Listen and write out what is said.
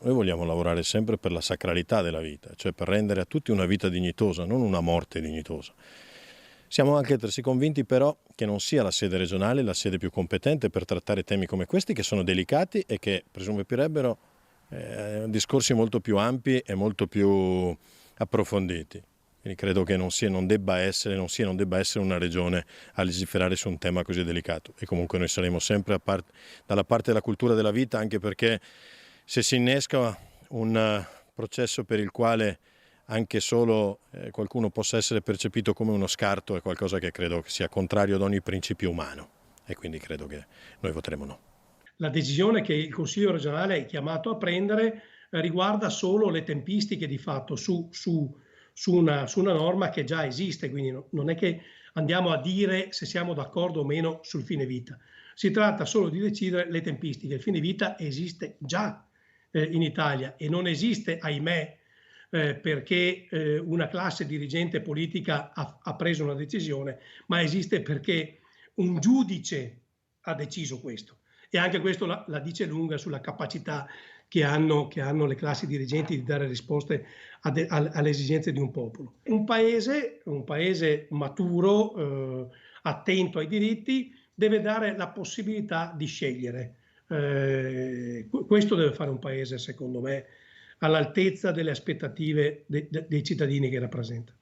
Noi vogliamo lavorare sempre per la sacralità della vita, cioè per rendere a tutti una vita dignitosa, non una morte dignitosa. Siamo anche altresì convinti però che non sia la sede regionale la sede più competente per trattare temi come questi, che sono delicati e che presumirebbero discorsi molto più ampi e molto più approfonditi. Quindi credo che non debba essere una regione a legiferare su un tema così delicato, e comunque noi saremo sempre dalla parte della cultura della vita, anche perché se si innesca un processo per il quale anche solo qualcuno possa essere percepito come uno scarto, è qualcosa che credo che sia contrario ad ogni principio umano, e quindi credo che noi voteremo no. La decisione che il Consiglio regionale è chiamato a prendere riguarda solo le tempistiche di fatto su una norma che già esiste, quindi non è che andiamo a dire se siamo d'accordo o meno sul fine vita. Si tratta solo di decidere le tempistiche. Il fine vita esiste già in Italia e non esiste, ahimè, perché una classe dirigente politica ha preso una decisione, ma esiste perché un giudice ha deciso questo. E anche questo la dice lunga sulla capacità che hanno le classi dirigenti di dare risposte alle esigenze di un popolo. Un paese maturo, attento ai diritti, deve dare la possibilità di scegliere. Questo deve fare un paese, secondo me, all'altezza delle aspettative dei cittadini che rappresenta.